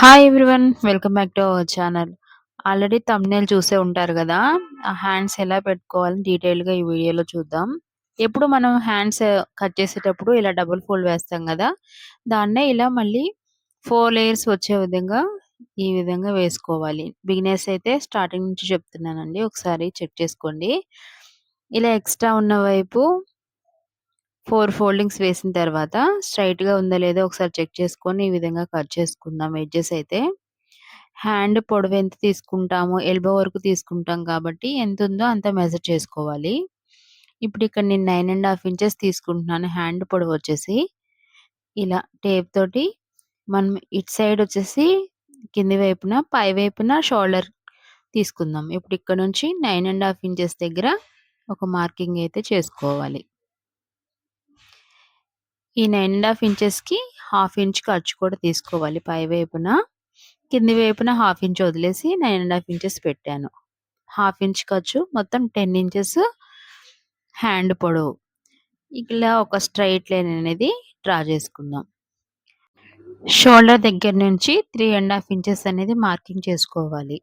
Hi everyone. Welcome back to our channel. Already thumbnail చూసే ఉంటారు గదా! ఆ హ్యాండ్స్ ఎలా పెట్టుకోవాలని డీటెయిల్‌గా ఈ వీడియోలో చూద్దాం. ఎప్పుడు మనం హ్యాండ్స్ కట్ చేసేటప్పుడు ఇలా డబుల్ ఫోల్డ్ వేస్తాం గదా! దాన్నే ఇలా మళ్ళీ 4 లేయర్స్ వచ్చే విధంగా ఈ విధంగా వేసుకోవాలి. బిగినర్స్ అయితే స్టార్టింగ్ నుంచి చెప్తున్నానండి. ఒకసారి చెక్ చేసుకోండి. ఇలా ఎక్స్‌ట్రా ఉన్న వైపు 4 ఫోల్డింగ్స్ వేసిన తర్వాత స్ట్రెయిట్‌గా ఉందో లేదో ఒకసారి చెక్ చేసుకొని ఈ విధంగా కట్ చేసుకుందాం ఎడ్జెస్ అయితే. హ్యాండ్ పొడవు ఎంత తీసుకుంటామో ఎల్బో వరకు తీసుకుంటాం కాబట్టి ఎంతుందో అంత మెజర్ చేసుకోవాలి. ఇప్పుడు ఇక్కడ నేను 9 ½ ఇంచెస్ తీసుకుంటున్నాను హ్యాండ్ పొడవు వచ్చేసి. ఇలా టేప్ తోటి మనం ఇటు సైడ్ వచ్చేసి కింది వైపున, పై వైపున షోల్డర్ తీసుకుందాం. ఇప్పుడు ఇక్కడ నుంచి 9 ½ ఇంచెస్ దగ్గర ఒక మార్కింగ్ అయితే చేసుకోవాలి. ఈ 9 ½ ఇంచెస్‌కి హాఫ్ ఇంచ్ ఖర్చు కూడా తీసుకోవాలి పై వైపున. కింది వైపున హాఫ్ ఇంచ్ వదిలేసి 9 ½ ఇంచెస్ పెట్టాను. హాఫ్ ఇంచ్ ఖర్చు మొత్తం 10 ఇంచెస్ హ్యాండ్ పొడవు. ఇలా ఒక స్ట్రెయిట్ లైన్ అనేది డ్రా చేసుకుందాం. షోల్డర్ దగ్గర నుంచి 3 ½ ఇంచెస్ అనేది మార్కింగ్ చేసుకోవాలి.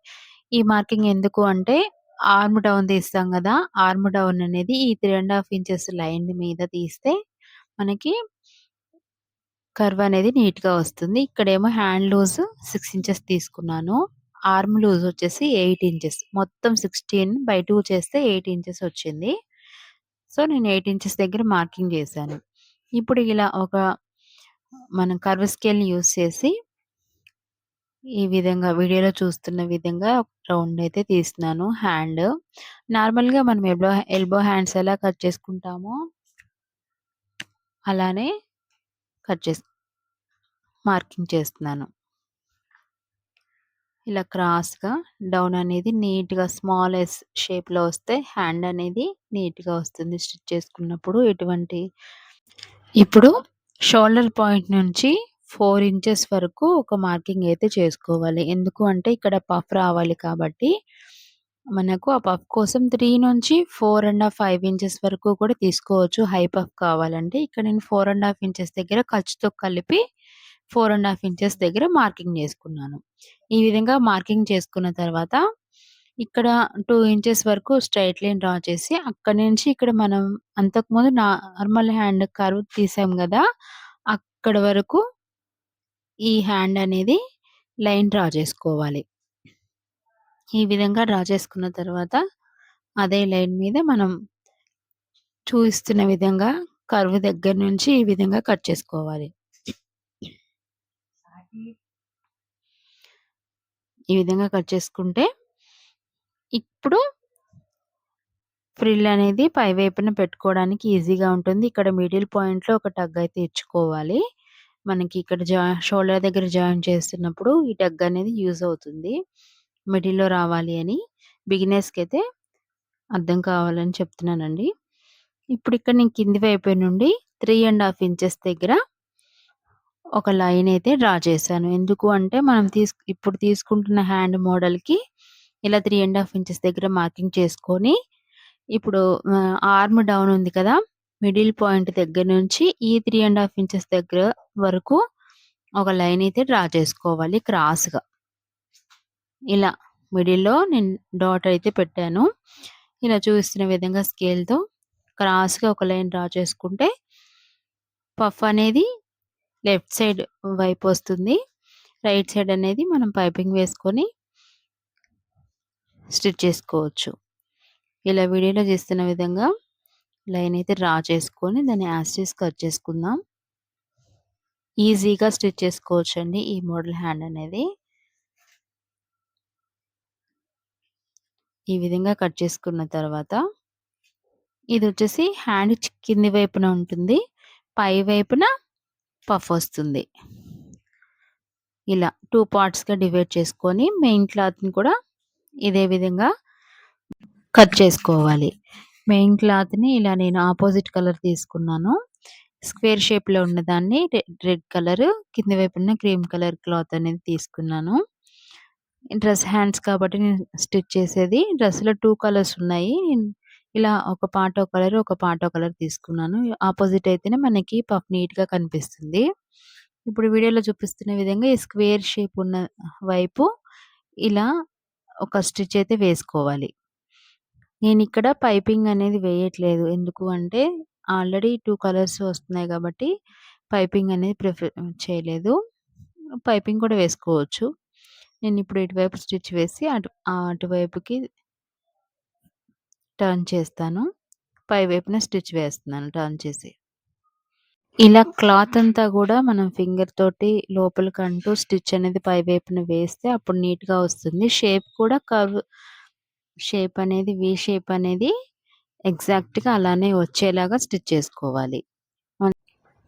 ఈ మార్కింగ్ ఎందుకు అంటే ఆర్మ్ డౌన్ తీస్తాం గదా! ఆర్మ్ డౌన్ అనేది ఈ 3 ½ ఇంచెస్ లైన్ మీద తీస్తే మనకి కర్వ్ అనేది నీట్‌గా వస్తుంది. ఇక్కడేమో హ్యాండ్ లూజ్ 6 ఇంచెస్ తీసుకున్నాను. ఆర్మ్ లూజ్ వచ్చేసి 8 ఇంచెస్. మొత్తం 16/2 చేస్తే 8 ఇంచెస్ వచ్చింది. సో, నేను 8 ఇంచెస్ దగ్గర మార్కింగ్ చేశాను. ఇప్పుడు ఇలా మనం కర్వ్ స్కేల్‌ని యూజ్ చేసి ఈ విధంగా వీడియోలో చూస్తున్న విధంగా రౌండ్ అయితే తీస్తున్నాను హ్యాండ్. నార్మల్‌గా మనం ఎల్బో హ్యాండ్స్ ఎలా కట్ చేసుకుంటామో అలానే కట్ చేసి మార్కింగ్ చేస్తున్నాను. ఇలా క్రాస్‌గా డౌన్ అనేది నీట్‌గా స్మాల్ ఎస్ షేప్‌లో వస్తే హ్యాండ్ అనేది నీట్‌గా వస్తుంది స్టిచ్ చేసుకున్నప్పుడు ఇప్పుడు షోల్డర్ పాయింట్ నుంచి 4 ఇంచెస్ వరకు ఒక మార్కింగ్ అయితే చేసుకోవాలి. ఎందుకు అంటే ఇక్కడ పఫ్ రావాలి కాబట్టి మనకు ఆ పఫ్ కోసం 3 నుంచి 4 5 ఇంచెస్ వరకు కూడా తీసుకోవచ్చు హై పఫ్ కావాలంటే. ఇక్కడ నేను 4 ఇంచెస్ దగ్గర ఖర్చుతో కలిపి 4 ఇంచెస్ దగ్గర మార్కింగ్ చేసుకున్నాను. ఈ విధంగా మార్కింగ్ చేసుకున్న తర్వాత ఇక్కడ 2 ఇంచెస్ వరకు స్ట్రెయిట్ లైన్ డ్రా చేసి అక్కడి నుంచి ఇక్కడ మనం అంతకుముందు నార్మల్ హ్యాండ్ కర్వ్ తీసాం గదా! అక్కడి వరకు ఈ హ్యాండ్ అనేది లైన్ డ్రా చేసుకోవాలి. ఈ విధంగా డ్రా చేసుకున్న తర్వాత అదే లైన్ మీద మనం చూపిస్తున్న విధంగా కర్వ్ దగ్గర నుంచి ఈ విధంగా కట్ చేసుకోవాలి. ఈ విధంగా కట్ చేసుకుంటే ఇప్పుడు ఫ్రిల్ అనేది పై వైపున పెట్టుకోవడానికి ఈజీగా ఉంటుంది. ఇక్కడ మిడిల్ పాయింట్‌లో ఒక టగ్ అయితే ఇచ్చుకోవాలి. మనకి ఇక్కడ షోల్డర్ దగ్గర జాయిన్ చేస్తున్నప్పుడు ఈ టగ్ అనేది యూజ్ అవుతుంది. మిడిల్‌లో రావాలి అని బిగినర్స్‌కైతే అర్థం కావాలని చెప్తున్నానండి. ఇప్పుడు ఇక్కడ నేను కింది వైపు నుండి 3 ½ ఇంచెస్ దగ్గర ఒక లైన్ అయితే డ్రా చేశాను. ఎందుకు అంటే మనం ఇప్పుడు తీసుకుంటున్న హ్యాండ్ మోడల్‌కి ఇలా 3 ½ ఇంచెస్ దగ్గర మార్కింగ్ చేసుకొని ఇప్పుడు ఆర్మ్ డౌన్ ఉంది కదా! మిడిల్ పాయింట్ దగ్గర నుంచి ఈ 3 ½ ఇంచెస్ దగ్గర వరకు ఒక లైన్ అయితే డ్రా చేసుకోవాలి క్రాస్‌గా. ఇలా మిడిల్‌లో నేను డాట్ అయితే పెట్టాను. ఇలా చూపిస్తున్న విధంగా స్కేల్‌తో క్రాస్‌గా ఒక లైన్ డ్రా చేసుకుంటే పఫ్ అనేది లెఫ్ట్ సైడ్ వైపు వస్తుంది. రైట్ సైడ్ అనేది మనం పైపింగ్ వేసుకొని స్టిచ్ చేసుకోవచ్చు. ఇలా వీడియోలో చేస్తున్న విధంగా లైన్ అయితే డ్రా చేసుకొని దాన్ని యాజ్ ఇట్ ఈజ్ కట్ చేసుకుందాం. ఈజీగా స్టిచ్ చేసుకోవచ్చండి ఈ మోడల్ హ్యాండ్ అనేది. ఈ విధంగా కట్ చేసుకున్న తర్వాత ఇదొచ్చేసి హ్యాండ్ కింది వైపున ఉంటుంది. పై వైపున పఫ్ వస్తుంది. ఇలా 2 పార్ట్స్‌గా డివైడ్ చేసుకొని మెయిన్ క్లాత్‌ని కూడా ఇదే విధంగా కట్ చేసుకోవాలి. మెయిన్ క్లాత్‌ని ఇలా నేను అపోజిట్ కలర్ తీసుకున్నాను. స్క్వేర్ షేప్‌లో ఉన్నదాన్ని రెడ్ కలర్ కింది వైపున క్రీమ్ కలర్ క్లాత్ అనేది తీసుకున్నాను. డ్రెస్ హ్యాండ్స్ కాబట్టి నేను స్టిచ్ చేసేది డ్రెస్‌లో 2 కలర్స్ ఉన్నాయి. ఇలా ఒక పార్ట్ ఒక కలర్, ఒక పార్ట్ ఒక కలర్ తీసుకున్నాను. అపోజిట్ అయితేనే మనకి పఫ్ నీట్‌గా కనిపిస్తుంది. ఇప్పుడు వీడియోలో చూపిస్తున్న విధంగా ఈ స్క్వేర్ షేప్ ఉన్న వైపు ఇలా ఒక స్టిచ్ అయితే వేసుకోవాలి. నేనిక్కడ పైపింగ్ అనేది వేయట్లేదు. ఎందుకు అంటే ఆల్రెడీ 2 కలర్స్ వస్తున్నాయి కాబట్టి పైపింగ్ అనేది ప్రిఫర్ చేయలేదు. పైపింగ్ కూడా వేసుకోవచ్చు. నేనిప్పుడు ఇటువైపు స్టిచ్ వేసి అటువైపుకి టర్న్ చేస్తాను. పై వైపున స్టిచ్ వేస్తున్నాను టర్న్ చేసి. ఇలా క్లాత్ అంతా గూడా మనం ఫింగర్ తోటి లోపలికంటూ స్టిచ్ అనేది పై వైపున వేస్తే అప్పుడు నీట్‌గా వస్తుంది. షేప్ కూడా షేప్ అనేది వి షేప్ అనేది ఎగ్జాక్ట్‌గా అలానే వచ్చేలాగా స్టిచ్ చేసుకోవాలి.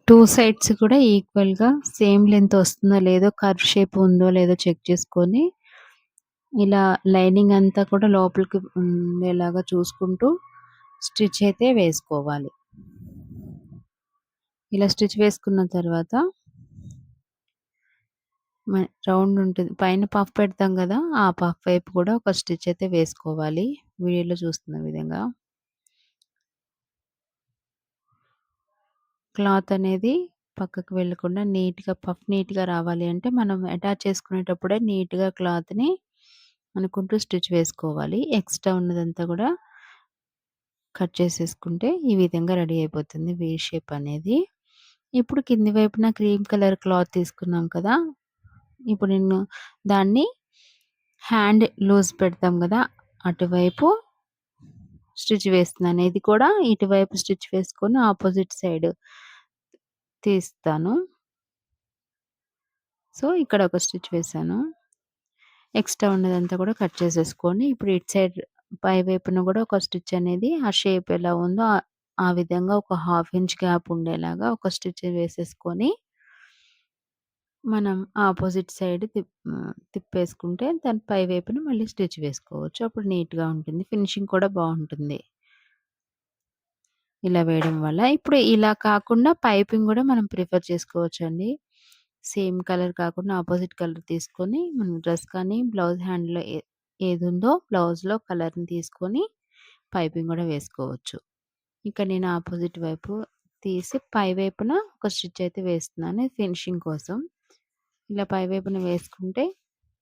2 సైడ్స్ కూడా ఈక్వల్‌గా సేమ్ లెంత్ వస్తుందో లేదో, కర్వ్ షేప్ ఉందో లేదో చెక్ చేసుకొని, ఇలా లైనింగ్ అంతా కూడా లోపలికి ఉండేలాగా చూసుకుంటూ స్టిచ్ అయితే వేసుకోవాలి. ఇలా స్టిచ్ వేసుకున్న తర్వాత రౌండ్ ఉంటుంది. పైన పఫ్ పెడతాం గదా! ఆ పఫ్ వైపు కూడా ఒక స్టిచ్ అయితే వేసుకోవాలి. వీడియోలో చూస్తున్న విధంగా. క్లాత్ అనేది పక్కకు వెళ్ళకుండా నీట్‌గా రావాలి అంటే మనం అటాచ్ చేసుకునేటప్పుడే నీట్‌గా క్లాత్‌ని అనుకుంటూ స్టిచ్ వేసుకోవాలి. ఎక్స్ట్రా ఉన్నదంతా కూడా కట్ చేసేసుకుంటే ఈ విధంగా రెడీ అయిపోతుంది వి షేప్ అనేది. ఇప్పుడు కింది వైపున క్రీమ్ కలర్ క్లాత్ తీసుకున్నాం కదా! ఇప్పుడు నేను దాన్ని హ్యాండ్ లూజ్ పెడతాం గదా! అటువైపు స్టిచ్ వేస్తున్నాను. ఇది కూడా ఇటువైపు స్టిచ్ వేసుకొని ఆపోజిట్ సైడ్ తీస్తాను. సో, ఇక్కడ ఒక స్టిచ్ వేశాను. ఎక్స్ట్రా ఉన్నదంతా కూడా కట్ చేసేసుకొని, ఇప్పుడు ఇటు సైడ్ పై వైపున కూడా ఒక స్టిచ్ అనేది ఆ షేప్ ఎలా ఉందో ఆ విధంగా ఒక హాఫ్ ఇంచ్ గ్యాప్ ఉండేలాగా ఒక స్టిచ్ వేసేసుకొని, మనం ఆపోజిట్ సైడ్ తిప్పేసుకుంటే దాని పై వైపున మళ్ళీ స్టిచ్ వేసుకోవచ్చు. అప్పుడు నీట్‌గా ఉంటుంది. ఫినిషింగ్ కూడా బావుంటుంది. ఇలా వేయడం వల్ల. ఇప్పుడు ఇలా కాకుండా పైపింగ్ గూడా మనం ప్రిఫర్ చేసుకోవచ్చండి. సేమ్ కలర్ కాకుండా అపోజిట్ కలర్ తీసుకొని మనం డ్రెస్ కానీ, బ్లౌజ్ హ్యాండ్‌లో ఏదుందో బ్లౌజ్‌లో కలర్‌ని తీసుకొని పైపింగ్ గూడా వేసుకోవచ్చు. ఇక్కడ నేను అపోజిట్ వైపు తీసి పై వైపున ఒక స్టిచ్ అయితే వేస్తున్నాను ఫినిషింగ్ కోసం. ఇలా పై వైపున వేసుకుంటే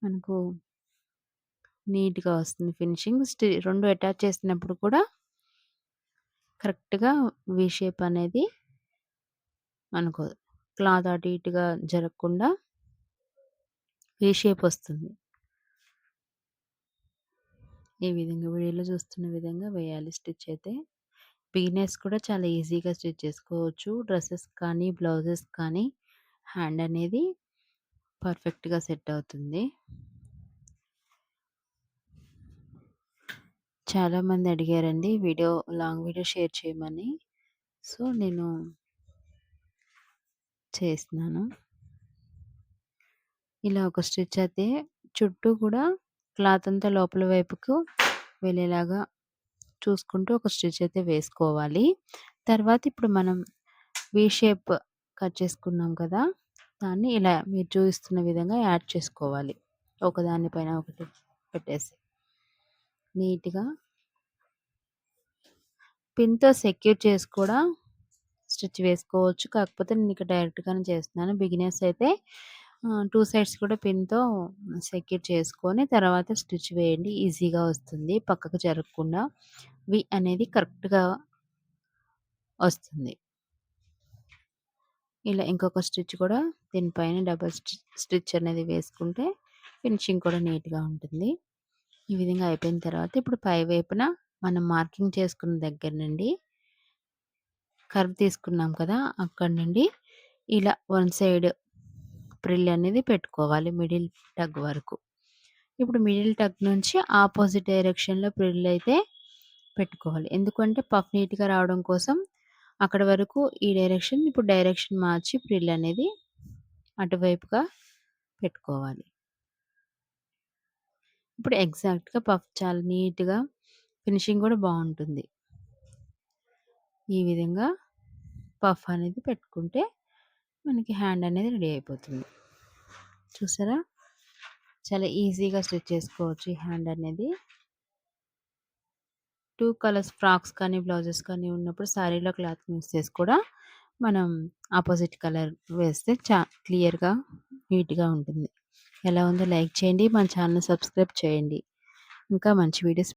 మనకు నీట్‌గా వస్తుంది ఫినిషింగ్. 2 అటాచ్ చేసినప్పుడు కూడా కరెక్ట్‌గా వి షేప్ అనేది మనకు క్లాత్ అటు ఇటుగా జరగకుండా వి షేప్ వస్తుంది. ఈ విధంగా వీడియోలో చూస్తున్న విధంగా వేయాలి స్టిచ్ అయితే. బిగినర్స్ కూడా చాలా ఈజీగా స్టిచ్ చేసుకోవచ్చు. డ్రెసెస్ కానీ, బ్లౌజెస్ కానీ హ్యాండ్ అనేది పర్ఫెక్ట్‌గా సెట్ అవుతుంది. చాలామంది అడిగారండి లాంగ్ వీడియో షేర్ చేయమని. సో, నేను చేస్తున్నాను. ఇలా ఒక స్టిచ్ అయితే చుట్టూ కూడా క్లాత్ అంతా లోపల వైపుకు వెళ్ళేలాగా చూసుకుంటూ ఒక స్టిచ్ అయితే వేసుకోవాలి. తర్వాత ఇప్పుడు మనం వి షేప్ కట్ చేసుకున్నాం కదా! దాన్ని ఇలా మీరు చూపిస్తున్న విధంగా యాడ్ చేసుకోవాలి. ఒకదాని పైన ఒకటి పెట్టేసి. నీట్‌గా పిన్‌తో సెక్యూర్ చేసి కూడా స్టిచ్ వేసుకోవచ్చు. కాకపోతే నేను ఇక్కడ డైరెక్ట్‌గానే చేస్తున్నాను. బిగినర్స్ అయితే 2 సైడ్స్ కూడా పిన్‌తో సెక్యూర్ చేసుకొని తర్వాత స్టిచ్ వేయండి. ఈజీగా వస్తుంది. పక్కకు జరగకుండా వి అనేది కరెక్ట్‌గా వస్తుంది. ఇలా ఇంకొక స్టిచ్ కూడా దీనిపైన డబుల్ స్టిచ్ అనేది వేసుకుంటే ఫినిషింగ్ కూడా నీట్‌గా ఉంటుంది. ఈ విధంగా అయిపోయిన తర్వాత ఇప్పుడు పై వైపున మనం మార్కింగ్ చేసుకున్న దగ్గర నుండి కర్వ్ తీసుకున్నాం కదా! అక్కడి నుండి ఇలా వన్ సైడ్ ప్రిల్ అనేది పెట్టుకోవాలి మిడిల్ టగ్ వరకు. ఇప్పుడు మిడిల్ టగ్ నుంచి ఆపోజిట్ డైరెక్షన్‌లో ప్రిల్ అయితే పెట్టుకోవాలి. ఎందుకంటే పఫ్ నీట్‌గా రావడం కోసం అక్కడి వరకు ఈ డైరెక్షన్, ఇప్పుడు డైరెక్షన్ మార్చి ప్రిల్ అనేది అటువైపుగా పెట్టుకోవాలి. ఇప్పుడు ఎగ్జాక్ట్‌గా పఫ్ చాలా నీట్‌గా ఫినిషింగ్ కూడా బావుంటుంది. ఈ విధంగా పఫ్ అనేది పెట్టుకుంటే మనకి హ్యాండ్ అనేది రెడీ అయిపోతుంది. చూసారా? చాలా ఈజీగా స్టిచ్ చేసుకోవచ్చు ఈ హ్యాండ్ అనేది. 2 కలర్స్ ఫ్రాక్స్ కానీ, బ్లౌజెస్ కానీ ఉన్నప్పుడు సారీలో క్లాత్ యూజ్ చేసి కూడా మనం ఆపోజిట్ కలర్ వేస్తే క్లియర్‌గా, నీట్‌గా ఉంటుంది. ఎలా ఉందో లైక్ చేయండి. మన ఛానెల్‌ని సబ్స్క్రైబ్ చేయండి. ఇంకా మంచి వీడియోస్